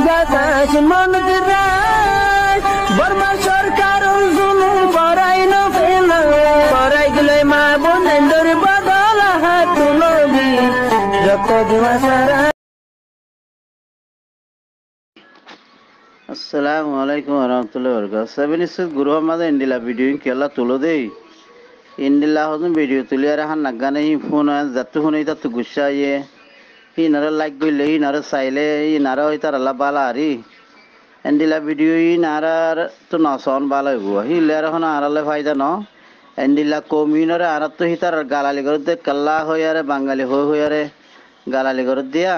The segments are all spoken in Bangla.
বাতাস মন দিরাই বর্মা সরকার জুলুম করাই না ফেলা করাই গেলে মা বোনের বদল হাত তুলবি যত দিবা সারা। আসসালামু আলাইকুম warahmatullahi wabarakatuh. Sebenarnya guru hamada indila video ini kela tulo deh. Indila hodun video tuli ara han nagane hi phone jattu phone ita tu gussa ye. Hi nara like goi hi nara saile hi nara ita rala bala ari. Indila video hi nara tu nason bala huwa. Hi lera hona arale faida no. Indila kominore arat tu hi tar galali gorode kalla hoyare bangali hoyare galali gorodia.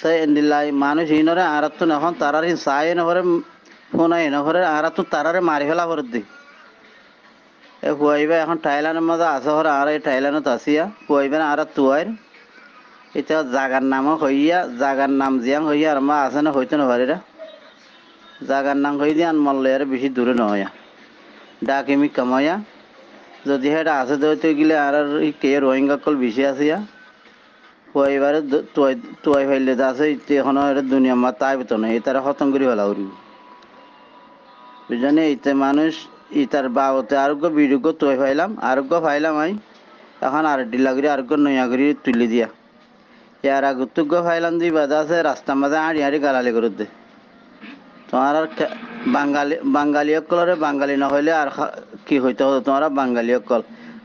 তাই এন্ডিলাই মানুষ ইনরে আরাত্তু এখন তারার চাই নহরে ফোনাই নহরে আরাত্তু তারারে মারি ফেলা করে দি এ হুয়াইবা এখন থাইল্যান্ডের মধ্যে আছে হরে আর এই থাইল্যান্ডত আসিয়া হুয়াইবা আরাত্তু আইর এটা জাগার নামও হইয়া জাগার নাম জিয়াং হইয়া আর মা আছে না হইতে নভারিরা জাগার নাম হই দিয়ে মল্লে আর বেশি দূরে নহয়া ডাকিমি কামাইয়া যদি সেটা আছে দইতে গেলে আর কে রোহিঙ্গা কল বেশি আসিয়া এবারে তুয়াই ফাইলে আছে এখন দুনিয়া মা তাই বেতন নেই তারা খতম করি ফেলা উড়ি বুঝলেন এইতে মানুষ ইতার বাবতে আরোগ্য বিরোগ্য তুয়াই ফাইলাম আরোগ্য ফাইলাম আই এখন আর ডিলা করি আরোগ্য নয়া করি তুলি দিয়া ইয়ার আগুত্তুগ্য ফাইলাম দি বাদা আছে রাস্তার মাঝে আড়ি আড়ি গালালি করে দে তোমার আর বাঙালি অকলরে বাঙালি না হইলে আর কি হইতে হতো তোমার বাঙালি অকল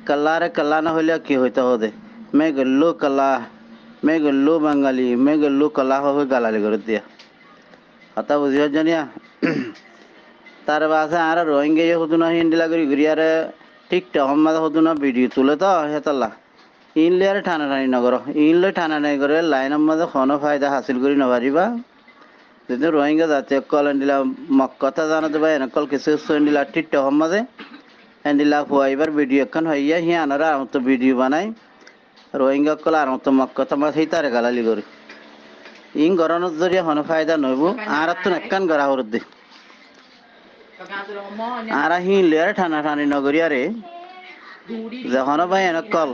কাল্লারে কাল্লা না হইলে কি হইতে হতে মে গল্লু কাল্লা মে গল্লু বাঙালি মে গল্লু কাল্লা হয়ে গালালি করে দিয়া কথা বুঝি জানিয়া তার বাসে আর রোহিঙ্গা হতো না হিন্দিলা করি ঘুরিয়ারে টিকটক মাঝে হতো না ভিডিও তুলে তো হেতাল্লা ইনলে আর ঠানা টানি নগর ইনলে ঠানা টানি করে লাইনের মাঝে কোনো ফায়দা হাসিল করি নপারিবা যদি রোহিঙ্গা জাতীয় কল এন্ডিলা কথা জানাতে পারে না কল কিছু এন্ডিলা টিকটক মাঝে এন্ডিলা হুয়াইবার ভিডিও এখন হইয়া হি আনারা আমার তো ভিডিও বানাই রোহিঙ্গা কল আর মতো কথা মাছ সেই তারে গালালি করে ইং গরনের জরিয়া কোনো ফায়দা নইব আর তো একখান গড়া হর দে আর হি লেয়ার ঠানা ঠানি নগরিয়ারে যখন ভাই কল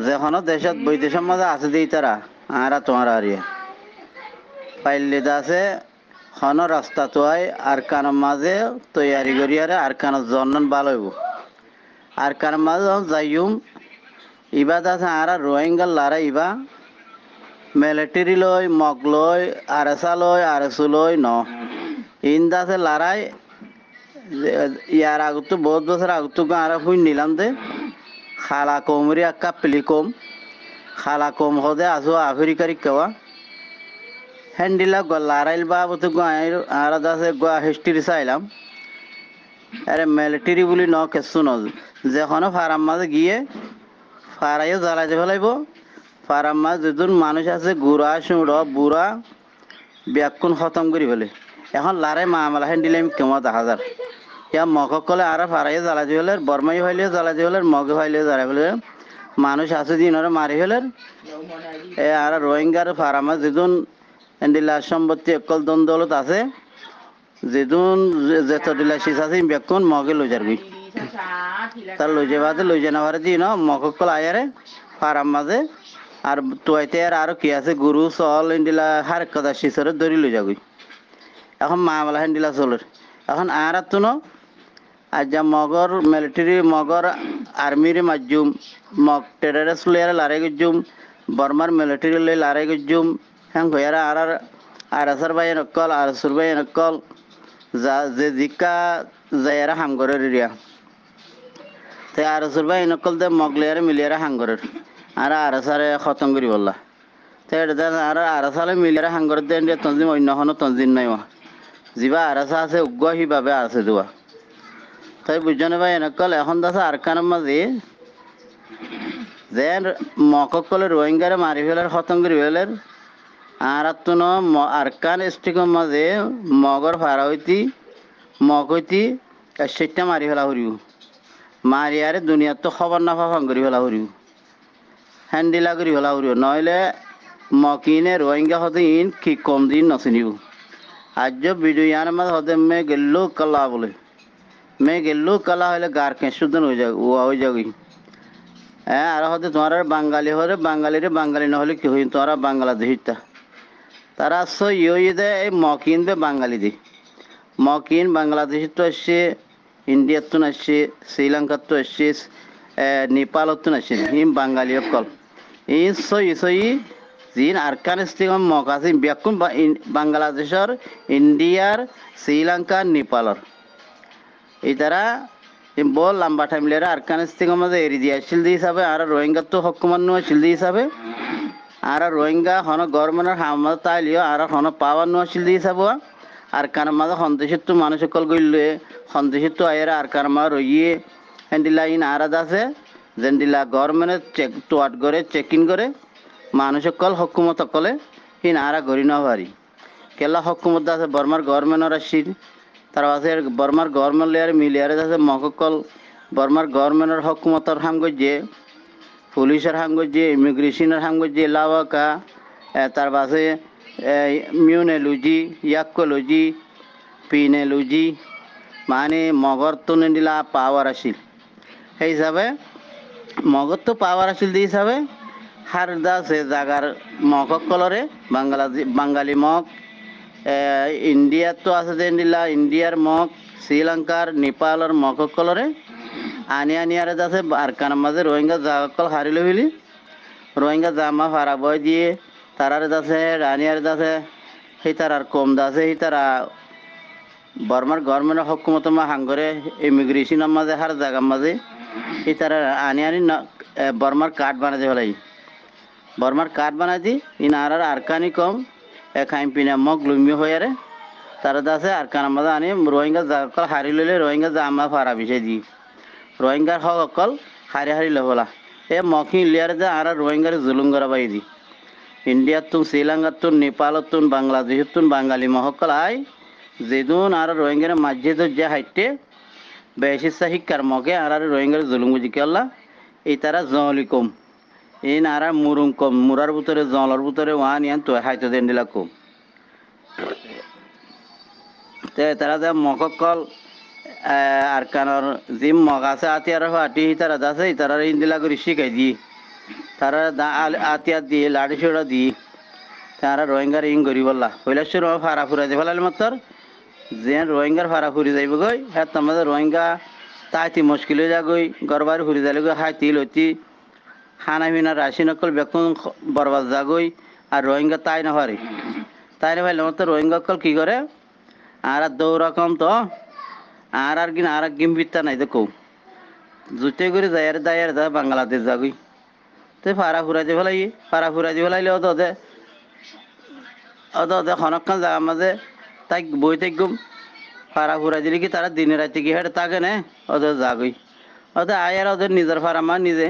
যখন দেশত বৈদেশের মাঝে আছে দিই তারা আর তোমার আরিয়া পাইলে আছে খন রাস্তা তোয়াই আর কানের মাঝে তৈয়ারি করিয়ারে আর কানের জন্ম ভালো হইব আর কানের মাঝে যাইম ইবাদ আছে আর রোহিঙ্গার লারা ইবা মিলিটারি লই মগ লই আরএসা লই আরএসু লই ন ইন্দা আছে লারাই ইয়ার আগতো বহুত বছর আগতো আর হুই নিলাম দে খালা কমরি একা পিলি কম খালা কম হদে আসো আফ্রিকারি কেওয়া হ্যান্ডিলা লারাইল বাবতো আর আছে হিস্ট্রি চাইলাম আরে মিলিটারি বলি ন কেসু ন যেখানে ফারাম মাঝে গিয়ে ফারাইও জ্বালাইতে ফেলাইব ফারাম মাঝে যেজন মানুষ আছে গুড়া সুড় বুড়া ব্যাকুণ খতম করি ফেলে এখন লারাই মামলা হ্যান্ডিলে আমি কেমন 10,000 ইয়া মগ কলে আর ফারাইও জ্বালাইতে ফেলে বর্মাই ফাইলেও জ্বালাইতে ফেলে মগে ফাইলেও জ্বালাই ফেলে মানুষ আছে দিন মারি ফেলে এ আর রোহিঙ্গার ফারাম মাঝে যেজন হ্যান্ডিলা সম্পত্তি একল দ্বন্দ্বলত আছে যেদিন যেত দিলা শেষ আছে বেকুন মগে লই যাবি তার লই যাবাতে লই জানা পারে দিন মগকল আয়ারে ফারাম মাঝে আর তোয়াইতে আর কি আছে গরু চল ইন্দিলা হার কথা শিশরে ধরি লই যাবি এখন মামলা হেন্দিলা চলে এখন আর তো ন আর যা মগর মিলিটারি মগর আর্মির মাজুম মগ টেরারিস্ট লইয়ারে লারাই গজুম বর্মার মিলিটারি লই লারাই গজুম হ্যাঁ হইয়ারা আর আসার ভাই নকল আর সুর ভাই নকল যা যে জিকা যাইয়ারা হামগরের এরিয়া তাই আর সুর ভাই নকল দে মগলিয়ারে মিলিয়ারে হামগরের আর আসারে খতম করি বললা তাই এটা আর আসালে মিলিয়ারে হামগরের দেন দিয়ে তঞ্জিম অন্য কোনো তঞ্জিম নাই যিবা আর আসা আছে উগ্র হিভাবে আছে দোয়া তাই বুঝনে ভাই নকল এখন দাসা আর কানের মাঝে যে মকলে রোহিঙ্গারে মারি ফেলার খতম করি ফেলার আর তো ন আরকান স্টিকের মাঝে মগর ফারা হইতি মগ হইতি সেটা মারি ফেলা হরিব মারি আরে দুনিয়ার তো খবর না ফাফাং করি ফেলা হরিব হ্যান্ডিলা করি ফেলা হরিব নইলে মকিনে রোহিঙ্গা হতে ইন কি কম দিন নচিনিব আজ ভিডিও ইয়ার মাঝে হতে মে গেল্লু কালা বলে মে গেল্লু কালা হইলে গার কেঁচুদন হয়ে যাবে হয়ে যাবি হ্যাঁ আর হতে তোমার বাঙালি হলে বাঙালিরে বাঙালি না হলে কি হই তোমরা বাংলাদেশিটা তারা সইদে এই মকিন বে বাঙালি দি মকিন বাংলাদেশ তো আসছে ইন্ডিয়ার তো আসছে শ্রীলঙ্কার তো আসছে নেপালত তো আসছে হিম বাঙালি অকল এই সই জিন আফগানিস্তান মক আছে ব্যাকুন বাংলাদেশর ইন্ডিয়ার শ্রীলঙ্কা নেপালর এই তারা বল লম্বা টাইম লেরা আফগানিস্তান মাঝে এরি দিয়ে আসছিল দিয়ে হিসাবে আর রোহিঙ্গা তো হকুমান নু আসছিল দিয়ে হিসাবে আর রোহিঙ্গা হন গভর্নমেন্টের হামদ তাইলিও আর হন পাওয়ার নু আসছিল দিয়ে হিসাব আর কার মাঝে সন্দেশের তো মানুষ সকল গইলে সন্দেশের তো আয়ের আর কার মা রইয়ে হ্যান্ডিলা ইন আরাদ আছে যেন্ডিলা গভর্নমেন্টের চেক তোয়াট করে চেকিং করে মানুষ সকল হকুমত সকলে ইন আরা গড়ি না পারি কেলা হকুমত আছে বর্মার গভর্নমেন্টর আসছিল তার আছে বর্মার গভর্নমেন্ট লেয়ার মিলিয়ারে আছে মককল বর্মার গভর্নমেন্টর হকুমতর হাম গজ্জে পুলিশের হাম গজ্জে ইমিগ্রেশনের হাম গজ্জে লাওয়াকা তার পাশে মিউনেলজি ইয়াকোলজি পিনেলজি মানে মগর তো নিলা পাওয়ার আসিল সেই হিসাবে মগর তো পাওয়ার আসিল দিয়ে হিসাবে হার দাসে জাগার মককলরে বাঙালি মগ ইন্ডিয়ার তো আছে যে ইন্ডিয়ার মগ শ্রীলঙ্কার নেপালর মককলরে আনিয়ারে যাচ্ছে আরকার মাঝে রোহিঙ্গা জাগকল হারিল হইলি রোহিঙ্গা জামা ভাড়া বয় দিয়ে তারারে যাচ্ছে রানিয়ারে যাচ্ছে সেই তার কম দাছে সেই তারা বর্মার গভর্নমেন্টের হকুমত মা হাঙ্গরে ইমিগ্রেশনের মাঝে হার জায়গার মাঝে সেই তারা আনি বর্মার কার্ড বানাতে ফেলাই বর্মার কার্ড বানাই দি ইনার আরকানি কম খাইম পিনা মগ লুমি হয়ে তারা দাসে আরকান মাঝে আনি রোহিঙ্গা জাগকল হারি লইলে রোহিঙ্গা জামা ভাড়া বিষয় দি রোহিঙ্গার হক অকল হারি লবলা এ মকি লিয়ার যে আর রোহিঙ্গার জুলুম করা পাই দি ইন্ডিয়ার তুন শ্রীলঙ্কার তুন নেপালত তুন বাংলাদেশের তুন বাঙালি মহকল আই যেদুন আর রোহিঙ্গার মাঝে তো যে হাইটে বেশি শিক্ষার মকে আর রোহিঙ্গার জুলুম বুঝি কেলা এই তারা জলি কম এই আর মুরুম কম মুরার ভিতরে জলর ভিতরে ওয়ান ইয়ান তো হাইতো দেন দিলা কম তে তারা যে মককল আর কানর জিম মগ আছে আতিয়ার হাটি তারা আছে তারা ইন্দিলা করে শিখাই দি তারা আতিয়ার দিয়ে লাড়ি ছোড়া দি তারা রোহিঙ্গার ইং করি বললা কৈলাসর ফাড়া ফুরাই দে ফেলালে মাত্র যে রোহিঙ্গার ফাড়া ফুরি যাইব গই হ্যাঁ তোমাদের রোহিঙ্গা তাইতি মুশকিল হয়ে যা গই গরবার ফুরি যাইলে গই হাইতি লইতি খানা পিনা রাশি নকল বেকুন বরবাদ যা গই আর রোহিঙ্গা তাই না পারে তাই না পাইলে মাত্র রোহিঙ্গা কল কি করে আর দৌড়াকম তো আর গিম বিত্তা নাই দেখো জুতে করে দায়ের যা বাংলাদেশ যাগুই তো ফাড়া ফুরাই দিয়ে ফেলাইলে ওদের খনক্ষণ জায়গার মাঝে তাই বই থাকুম ফাড়া ফুরাই দিলে কি তারা দিনে রাতে কি হেঁটে থাকে না ওদের যাগুই ওদের আয়ার ওদের নিজের ফাড়া মা নিজে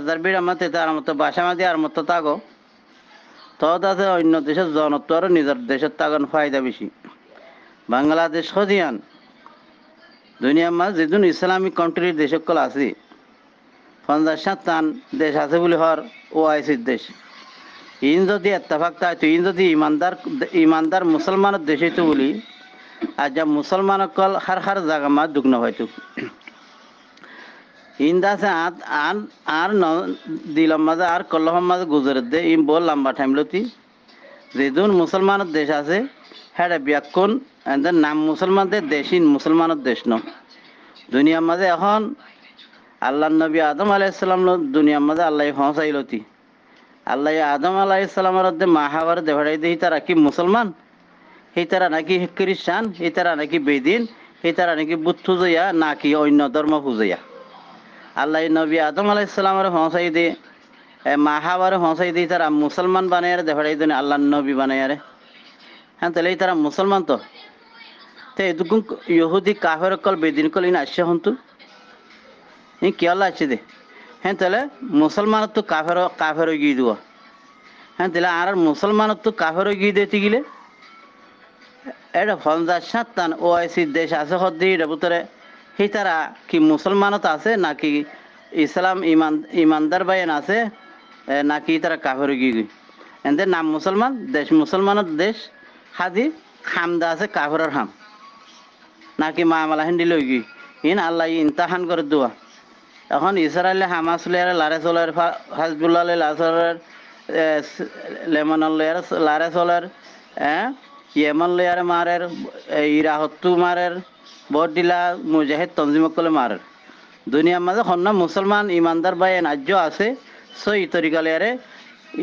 যার বিড় আমার তেতে আর মতো বাসা মাঝে আর মতো তাগো তো তাতে অন্য দেশের জনত্ব আর নিজের দেশের তাগন ফায়দা বেশি বাংলাদেশ সদিয়ান দুনিয়ার মাঝে যেদিন ইসলামিক কান্ট্রির দেশ সকল আছে 50-60 দেশ আছে বলে হর ওআইসির দেশ ইন যদি এত্তেফাক তাই তো ইন যদি ইমানদার মুসলমানের দেশে তো বলি আর যা মুসলমান কল হার জায়গা মা দুগ্ন হয়তো ইন দাসে আর দিলাম মাঝে আর কল্লহম মাঝে গুজরের দে ইন বল লম্বা টাইম লতি যেদিন মুসলমানের দেশ আছে হ্যাঁ ব্যাকুন নাম মুসলমানদের দেশিন মুসলমানের দেশ ন দুনিয়ার মাঝে এখন আল্লাহ নবী আদম আলাইসাল্লাম দুনিয়ার মাঝে আল্লাহ পৌঁছাইলতি আল্লাহ আদম আলাইসাল্লামের মাহাবার দেভাড়াই দিয়ে তারা কি মুসলমান সেই তারা নাকি খ্রিস্টান সেই তারা নাকি বেদিন সেই তারা নাকি বুদ্ধ জয়া নাকি অন্য ধর্ম পূজয়া আল্লাহ নবী আদম আলাইসাল্লামের পৌঁছাই দিয়ে মাহাবার পৌঁছাই দিয়ে তারা মুসলমান বানায় দেভাড়াই দিন আল্লাহ নবী বানায় হ্যাঁ তাহলে তারা মুসলমান তো এটুকু ইহুদি কাফের কল বেদিন কল ইন আসছে হন্তু ই কেলা আছে দে হ্যাঁ তাহলে মুসলমানের তো কাফের গিয়ে দেওয়া হ্যাঁ তাহলে আর মুসলমানের তো কাফের গিয়ে দিতে গেলে এটা 50-60 ওআইসির দেশ আছে হদ্দি এটার ভিতরে সেই তারা কি মুসলমানত আছে নাকি ইসলাম ইমানদার বাইন আছে নাকি তারা কাফের গিয়ে এদের নাম মুসলমান দেশ মুসলমানের দেশ হাজি হামদা আছে কাফের হাম নাকি মামলা হিন্দি লই গি ইন আল্লাহ ইনতাহান করে দেওয়া এখন ইসরায়েলে হামাস লারে চলার হাজবুল্লাহ লাসরের লেবানন লয়ার লারে চলের ইয়েমন লয়ার মারের ইরাহত্তু মারের বড়দিলা মুজাহিদ তঞ্জিম কলে মারের দুনিয়ার মাঝে হন্না মুসলমান ইমানদার ভাই নাজ্য আছে সই তরিকা লয়ারে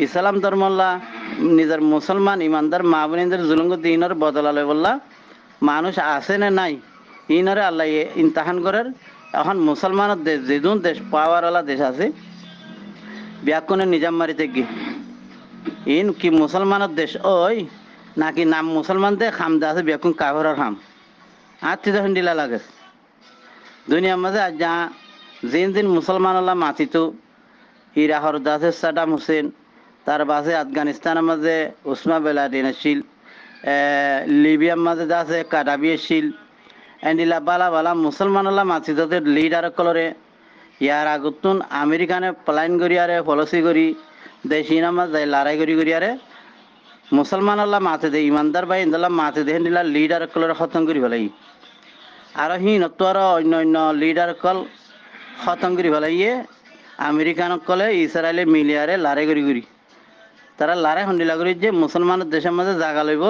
ইসলাম ধর্মল্লা নিজের মুসলমান ইমানদার মা বোনদের জুলুঙ্গ দিনের বদলালে বললা মানুষ আছে না নাই ইনরে আল্লাহ ইমতাহান করার এখন মুসলমানের দেশ যেদুন দেশ পাওয়ারওয়ালা দেশ আছে ব্যাকুণের নিজাম মারিতে গিয়ে ইন কি মুসলমানের দেশ ওই নাকি নাম মুসলমান দে খাম দে আছে বেকুন কাগরের খাম আত্মীয় হিন্দিলা লাগে দুনিয়ার মাঝে আজ যা জিন দিন মুসলমান আল্লাহ মাতিত ইরাহর দাসে সাদাম হুসেন তার বাসে আফগানিস্তানের মাঝে উসমা বেলাদিন আসিল লিবিয়ার মাঝে দাসে কাদাবি আসিল এন্ডিলা বালা বালা মুসলমান আল্লাহ মাতিতদের লিডার কলরে ইয়ার আগতুন আমেরিকানে প্লাইন করিয়ারে পলিসি করি দেশি নামা যায় লড়াই করিয়ারে মুসলমান আল্লাহ মাতে দে ইমানদার ভাই ইন্দাল্লাহ মাতে দে হেন্দিলা লিডার কলরে খতম করি ফেলাই আর হি নতো আর অন্য অন্য লিডার কল খতম করি ফেলাইয়ে আমেরিকান কলে ইসরায়েলে মিলিয়ারে লড়াই করি তারা লড়াই হন্দিলা করি যে মুসলমানের দেশের মধ্যে জাগা লইব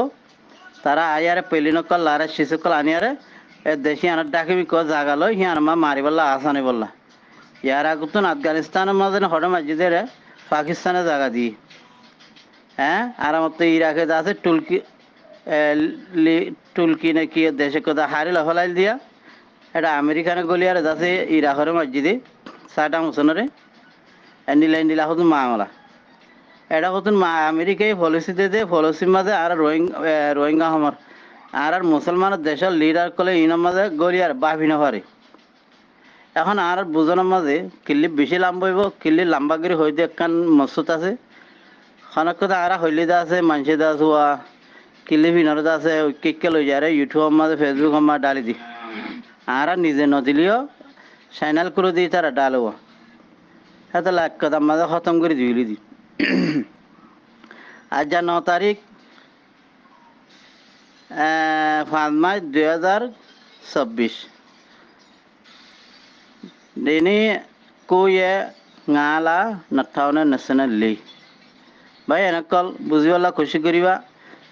তারা আয়ারে পেলিনকল লড়াই শিশুকল আনিয়ারে দেশি আনার ডাকিবি ক জাগা লই হি আনমা মারি বললা আসানি বললা ইয়ার আগতুন আফগানিস্তানের মাঝে হঠাৎ মসজিদের পাকিস্তানে জায়গা দিয়ে আর আমার তো ইরাকে আছে টুলকি টুলকি নাকি দেশে কথা হারিল ফেলাই দিয়া এটা আমেরিকানে গলিয়ার আছে ইরাকের মসজিদে সাদাম হোসেনরে এন্ডিলা হতুন মামলা এটা হতুন আমেরিকায় পলিসি দে পলিসির মাঝে আর রোহিঙ্গা হমার আর মুসলমানের দেশের লিডার কলে ইনার মাঝে গলিয়ার বাভিন পারে এখন আর বুঝনের মাঝে কিল্লি বেশি লাম্বাইব কিল্লি লাম্বা করে হইতে একখান মসুত আছে খানক কথা আর হইলিদা আছে মানসি দাস হওয়া কিল্লি ভিনরদা আছে কেকে লই যায় ইউটিউবের মাঝে ফেসবুকের মাঝে ডালি দি আর নিজে নদিলিও চ্যানেল করে দিই তারা ডালব এত লাখ কথা মাঝে খতম করে দিলি দি আজ যা 9 তারিখ 5 মার্চ 2024 দিনে কুয়ে ngaলা নাথাওনে ন্যাশনাল লি ভাই এনেকল বুঝিবলা খুশি করিবা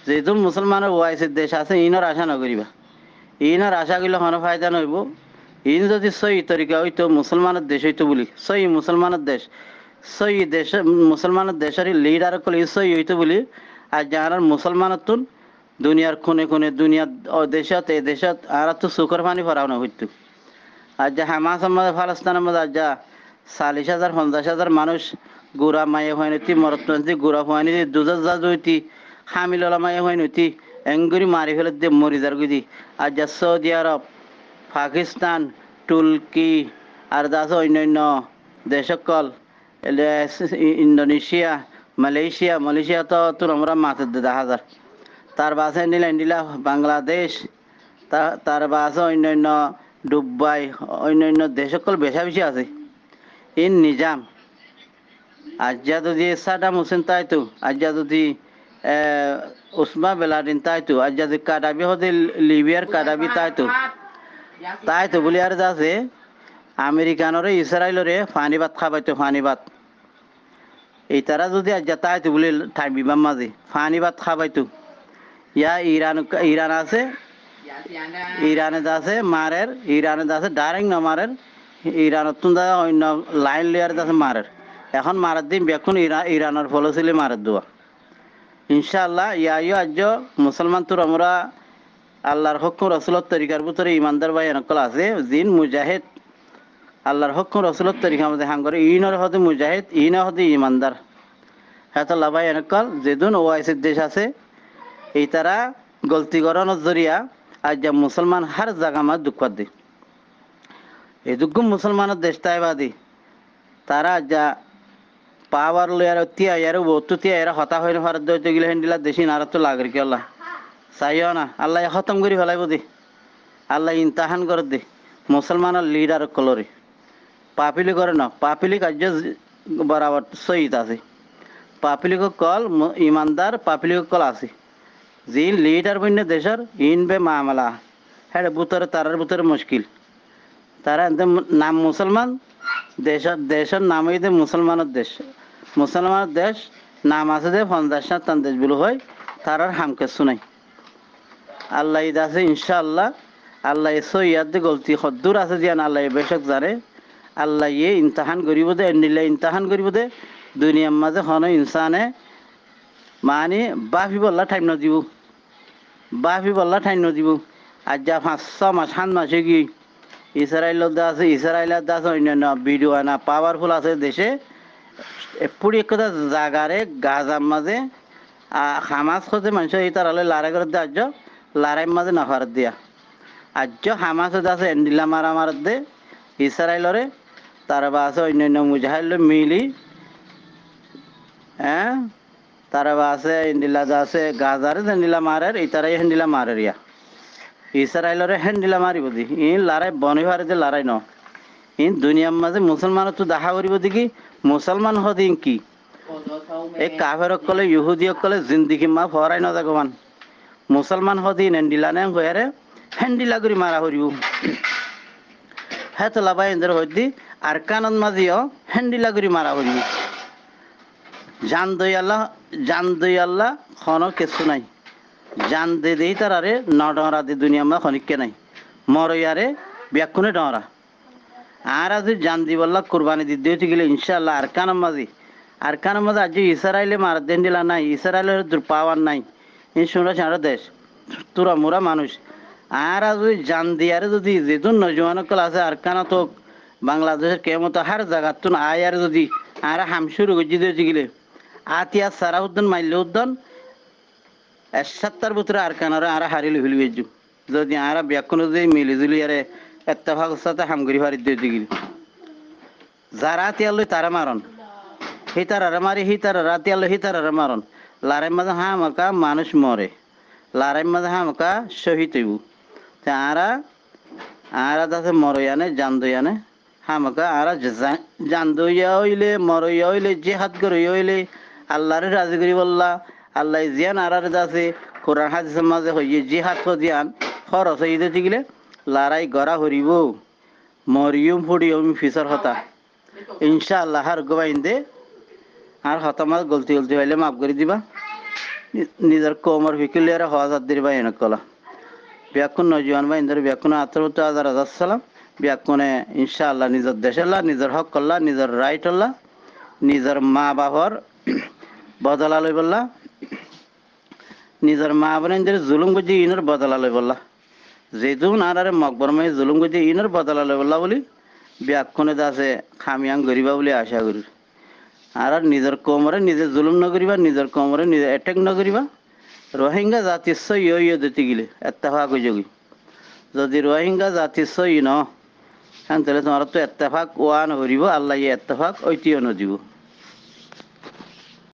যেহেতু মুসলমানের ওয়াইসে দেশ আছে ইনর আশা নকরিবা ইনর আশা করলে কোনো ফায়দা নইব ইন যদি সই তরিকা হইতো মুসলমানের দেশ হইতো বলি সই মুসলমানের দেশ সই দেশ মুসলমানের দেশের লিডার কল সই হইতো বলি আর যারা মুসলমানের তুন দুনিয়ার খুনে খুনে দুনিয়ার দেশত এই দেশত আর তো সুখর পানি ভরাও না হইতো আর যা হামাসের মধ্যে ফালাস্তানের মধ্যে আর যা 40,000 50,000 মানুষ গুড়া মায়ে হয় নতি মরত্তি গুড়া হয় নি দুধ যা জইতি হামিললা মায়ে হয় নতি এঙ্গুরি মারি ফেলে দিয়ে মরি যার গুদি আর যা সৌদি আরব পাকিস্তান তুর্কি আর দাস অন্যান্য দেশকল ইন্দোনেশিয়া মালয়েশিয়া তো আমরা মাথা দেখা যায় তার বাসে নিলা বাংলাদেশ তার বাসে অন্যান্য দুবাই অন্যান্য দেশকল বেশা বেশি আছে ইন নিজাম আজ্জা যদি সাদাম হোসেন তাইতো আজ্জা যদি উসমা বেলাদিন তাইতো আজ্জা যদি কাদাবি হতে লিবিয়ার কাদাবি তাইতো বলি আর যাচ্ছে আমেরিকানরে ইসরায়েলরে ফানি ভাত খাবাইতো ফানি ভাত এই তারা যদি আজ্জা তাইতো বলি ঠাইবিবার মাঝে ফানি ভাত খাবাইতো ইয়া ইরান আছে ইরানে আছে মারের ইরানে আছে ডাইরেক্ট না মারের ইরানত তুন্দা অন্য লাইন লেয়ার আছে মারের এখন মারার দিন বেকুন ইরানের ফলছিলে মারের দোয়া ইনশাআল্লাহ ইয়াইও আজ মুসলমান তোর আমরা আল্লাহর হুকুম রসুলত তরিকার ভিতরে ইমানদার ভাই এনকল আছে জিন মুজাহিদ আল্লাহর হুকুম রসুলত তরিকা মধ্যে হাম করে ইনর হতে মুজাহিদ ইন হতে ইমানদার হেতল্লা ভাই এনকল যেদিন ওয়াইসের দেশ আছে এই তারা গলতি করানোর জরিয়া আজ যা মুসলমান হার জায়গা আমার দুঃখ দে এই দুঃখ মুসলমানের দেশ তাইবাদী তারা যা পাওয়ার লয়ার তিয়া ইয়ার বস্তু তিয়া এরা হতা হইলে ভারত দইতে গেলে হেন্ডিলা দেশি নারা তো লাগর কি আল্লাহ চাইও না আল্লাহ খতম করি ফেলাইব দে আল্লাহ ইমতাহান করে দে মুসলমানের লিডার কলরে পাপিলি করে না পাপিলি কার্য বরাবর সহিত আছে পাপিলিক কল ইমানদার পাপিলিক কল আছে যে লিডার বন্য দেশের ইন বে মামলা হ্যাঁ বুতরে তারার বুতরে মুশকিল তারা নাম মুসলমান দেশের নামই দে মুসলমানের দেশ নাম আছে যে 50 তান্দেজ বলে হয় তার আর হামকে শুনাই আল্লাহ ঈদ আছে ইনশাআল্লাহ আল্লাহ সৈয়াদ গলতি হদ্দুর আছে জিয়ান আল্লাহ বেশক জানে আল্লাহ ইমতাহান করিব দে এন্ডিলে ইমতাহান করিব দে দুনিয়ার মাঝে হন ইনসানে মানে বাফি বললা টাইম ন দিব বাফি বললা টাইম ন দিব আজ যা 5-6 মাস 7 মাসে কি ইসরায়েলের দা আছে ইসরায়েলের দা আছে অন্যান্য ভিডিও না পাওয়ারফুল আছে দেশে এপুরি একটা জাগারে গাজার মাঝে হামাস হতে মানুষ এই তার হলে লড়াই করে দিয়ে আজ লড়াইয়ের মাঝে না ফারত দিয়া আজ হামাস আছে এন্ডিলা মারা মারত দে ইসরায়েলরে তারা বা আছে অন্যান্য মুজাহিল মিলি হ্যাঁ তারা বা আছে ইন্ডিলা যা আছে গাজারে হেন্ডিলা মারের ইতারাই হেন্ডিলা মারের ইয়া ইসরায়েলরে হেন্ডিলা মারিব দি ইন লড়াই বনি ভারে লড়াই ন ইন দুনিয়ার মাঝে মুসলমান তো দেখা করিব দেখি মুসলমান হদিন কি এই কাফের কলে ইহুদি কলে জিন্দিগি মা ফরাই না দেখবান মুসলমান হদিন হেন্ডিলা নে হয়ারে হেন্ডিলা করি মারা করিব হ্যাঁ তো লাভাই এদের হইদি আর কানন মাঝিও হেন্ডিলা করি মারা করিব জান দই আল্লাহ খন কিছু নাই জান দে দেই তার আরে নডরা দি দুনিয়া মা খনিকে নাই মরইয়ারে ব্যাকুনে ডরা আর আজ জান দি বল্লা কুরবানি দি দিতে গেলে ইনশাআল্লাহ আর কানন মাঝে আজ ইসরায়েলে মার দেন দিলা নাই ইসরায়েলের পাওয়ার নাই এই শুনরা সারা দেশ তুরা মুরা মানুষ আর আজ জান দিয়ারে যদি যেতুন নজওয়ান কল আছে আর কানা তো বাংলাদেশের কেমত হার জায়গা তুন আয়ার যদি আর হাম শুরু করে দিতে গেলে আতিয়া সারাউদ্দিন মাইলউদ্দিন 70 বছর আর কানারে আর হারিল হইল যদি আর ব্যাকুন যদি মিলিজুলি আরে এত্তেফাক সাথে হামগরি ফারি দিতে গেলে যারা তিয়াল তারা মারন হিতারারে মারি হিতারা রাতিয়াল হিতারারে মারন লড়াই মাঝে হামাকা মানুষ মরে লড়াই মাঝে হামাকা শহীদ হইব আরা দাসে মরইয়ানে জান দইয়ানে হামাকা আরা জান দইয়া হইলে মরইয়া হইলে জিহাদ করে হইলে আল্লাহরে রাজি করি বললা আল্লাহ জিয়ান আরারে দাসে কোরআন হাদিসের মাঝে হইয়ে জিহাদ জিয়ান খরচ হইতে গেলে লড়াই গড়া হরিব মরিয়ম ফুড়িয়ম ফিসর হতা ইনশাআল্লাহ হার গোবাইন দে আর হতামাত গলতি হইলে মাফ করে দিবা নিজের কোমর ফিকিলিয়ারে হওয়া দিবা এনে কলা ব্যাকুন নজওয়ান বা ইন্দর ব্যাকুন 18,000 সালাম ব্যাকুনে ইনশাআল্লাহ নিজের দেশেল্লা নিজের হক করলা নিজের রাইট হল্লা নিজের মা বাবার বদলা লই বললা নিজের মা বোনের জুলুম গুজি ইনর বদলা লই বললা যেদুন আরে মকবর মাই জুলুম গুজি ইনর বদলা লই বললা বলি ব্যাকুনে দাসে খামিয়াং গরিবা বলে আশা করি আর নিজের কোমরে নিজে জুলুম নকরিবা নিজের কোমরে নিজে অ্যাটাক নকরিবা রোহিঙ্গা জাতি সই দিতে গেলে এত্তেফাক হয়ে যাবি যদি রোহিঙ্গা জাতি সই ন তাহলে তোমার তো এত্তেফাক ওয়ান হরিব আল্লাহ এত্তেফাক ঐতিহ্য নদিব